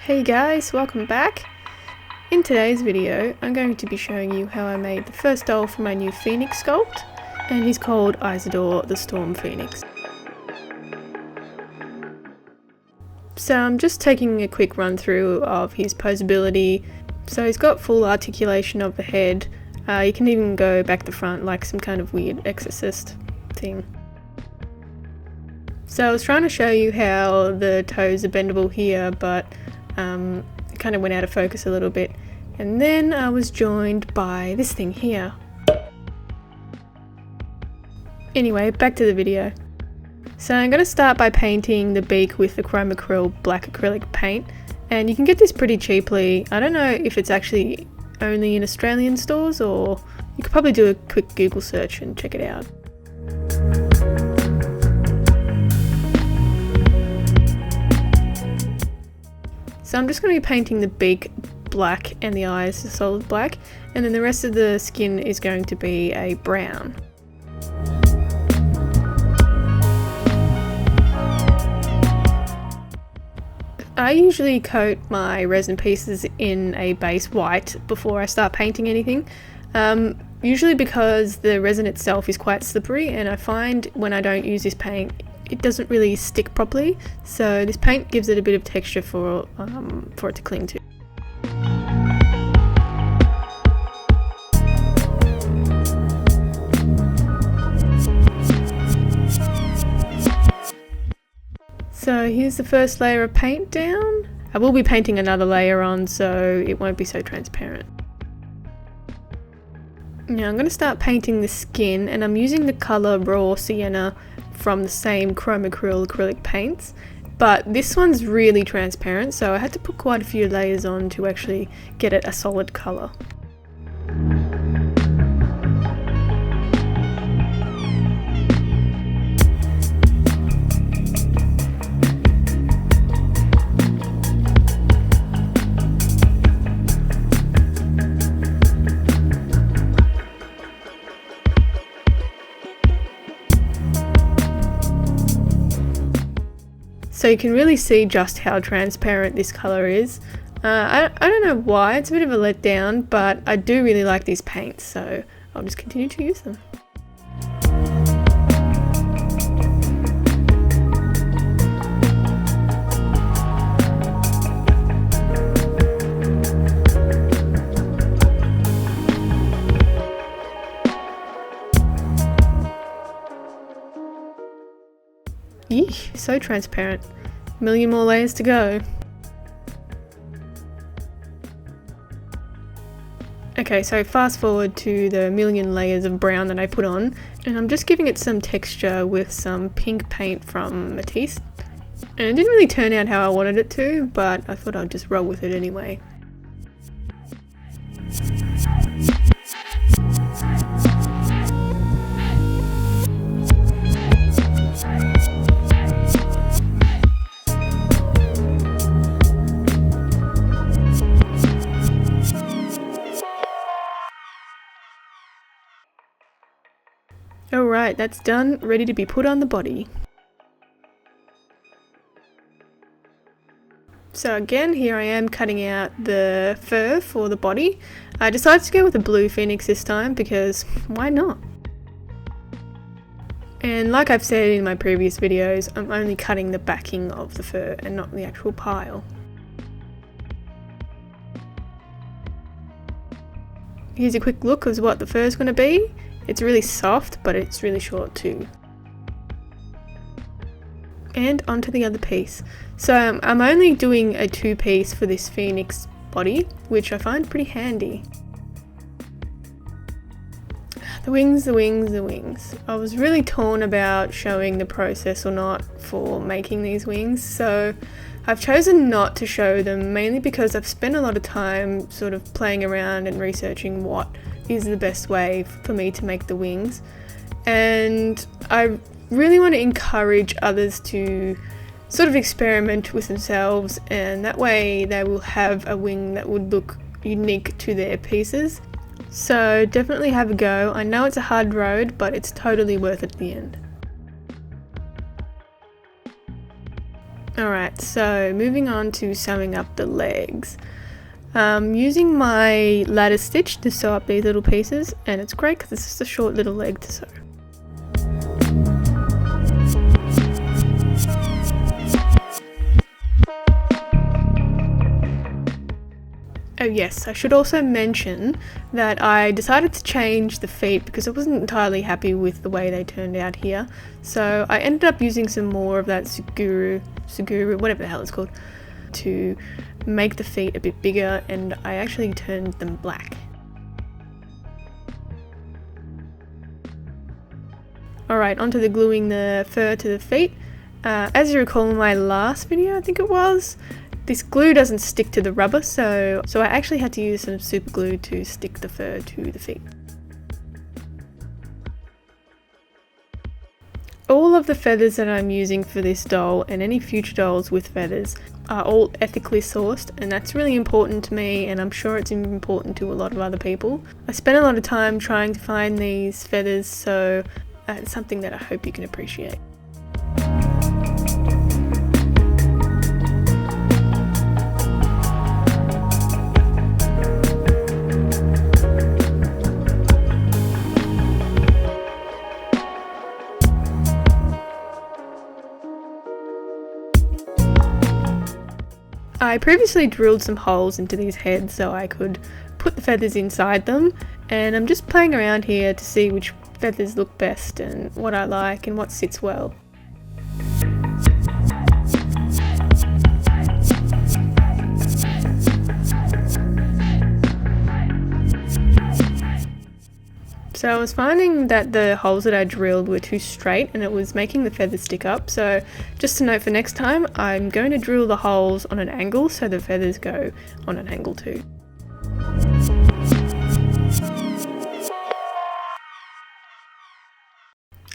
Hey guys, welcome back. In today's video, I'm going to be showing you how I made the first doll for my new Phoenix sculpt, and he's called Izadore the Storm Phoenix. So I'm just taking a quick run through of his posability. So he's got full articulation of the head. You can even go back the front like some kind of weird exorcist thing. So I was trying to show you how the toes are bendable here, but it kind of went out of focus a little bit. And then I was joined by this thing here. Anyway, back to the video. So I'm going to start by painting the beak with the chroma black acrylic paint. And you can get this pretty cheaply. I don't know if it's actually only in Australian stores, or you could probably do a quick Google search and check it out. So I'm just going to be painting the beak black and the eyes a solid black, and then the rest of the skin is going to be a brown. I usually coat my resin pieces in a base white before I start painting anything, usually because the resin itself is quite slippery, and I find when I don't use this paint it doesn't really stick properly, so this paint gives it a bit of texture for it to cling to. So here's the first layer of paint down. I will be painting another layer on, so it won't be so transparent. Now I'm going to start painting the skin, and I'm using the colour Raw Sienna from the same chroma acrylic paints, but this one's really transparent, so I had to put quite a few layers on to actually get it a solid colour. So you can really see just how transparent this colour is. I don't know why, it's a bit of a letdown, but I do really like these paints, so I'll just continue to use them. Yeesh, so transparent. A million more layers to go. Okay, so fast forward to the million layers of brown that I put on, and I'm just giving it some texture with some pink paint from Matisse. And it didn't really turn out how I wanted it to, but I thought I'd just roll with it anyway. Alright, that's done, ready to be put on the body. So again, here I am cutting out the fur for the body. I decided to go with a blue phoenix this time because why not? And like I've said in my previous videos, I'm only cutting the backing of the fur and not the actual pile. Here's a quick look of what the fur is going to be. It's really soft, but it's really short too. And onto the other piece. So I'm only doing a two-piece for this phoenix body, which I find pretty handy. The wings. I was really torn about showing the process or not for making these wings, so I've chosen not to show them, mainly because I've spent a lot of time sort of playing around and researching what is the best way for me to make the wings, and I really want to encourage others to sort of experiment with themselves, and that way they will have a wing that would look unique to their pieces. So definitely have a go. I know it's a hard road, but it's totally worth it at the end. Alright, so moving on to sewing up the legs. Using my lattice stitch to sew up these little pieces, and it's great because it's just a short little leg to sew. Oh yes, I should also mention that I decided to change the feet because I wasn't entirely happy with the way they turned out here. So I ended up using some more of that Suguru, whatever the hell it's called, to make the feet a bit bigger, and I actually turned them black. Alright, onto the gluing the fur to the feet. As you recall in my last video, I think it was, this glue doesn't stick to the rubber, so I actually had to use some super glue to stick the fur to the feet. All of the feathers that I'm using for this doll and any future dolls with feathers are all ethically sourced, and that's really important to me, and I'm sure it's important to a lot of other people. I spent a lot of time trying to find these feathers, so it's something that I hope you can appreciate. I previously drilled some holes into these heads so I could put the feathers inside them, and I'm just playing around here to see which feathers look best and what I like and what sits well. So I was finding that the holes that I drilled were too straight and it was making the feathers stick up, so just a note for next time, I'm going to drill the holes on an angle so the feathers go on an angle too.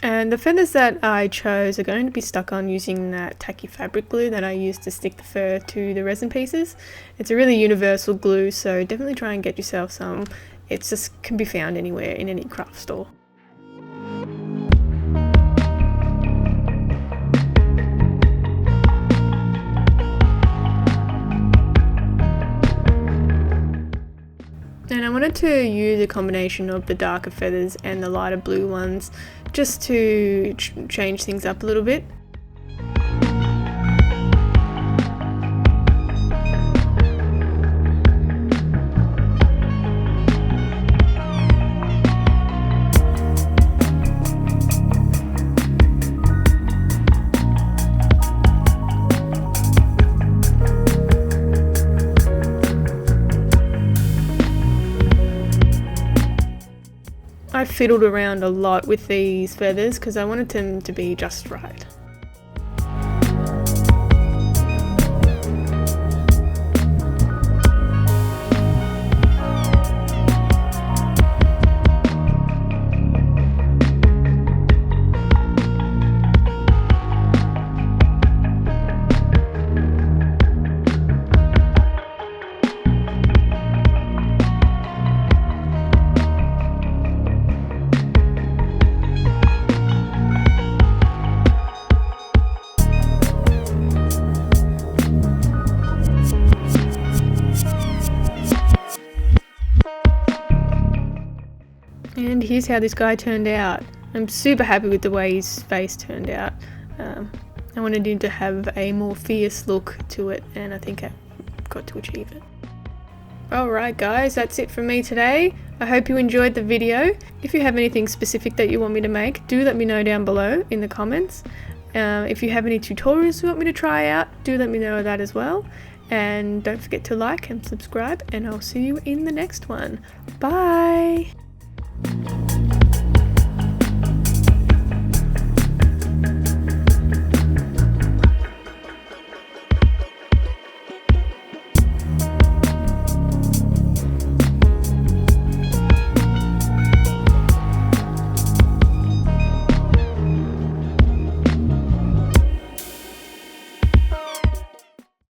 And the feathers that I chose are going to be stuck on using that tacky fabric glue that I used to stick the fur to the resin pieces. It's a really universal glue, so definitely try and get yourself some. It just can be found anywhere in any craft store. And I wanted to use a combination of the darker feathers and the lighter blue ones just to change things up a little bit. I fiddled around a lot with these feathers because I wanted them to be just right. And here's how this guy turned out. I'm super happy with the way his face turned out. I wanted him to have a more fierce look to it, and I think I got to achieve it. Alright guys, that's it from me today. I hope you enjoyed the video. If you have anything specific that you want me to make, do let me know down below in the comments. If you have any tutorials you want me to try out, do let me know that as well. And don't forget to like and subscribe, and I'll see you in the next one. Bye!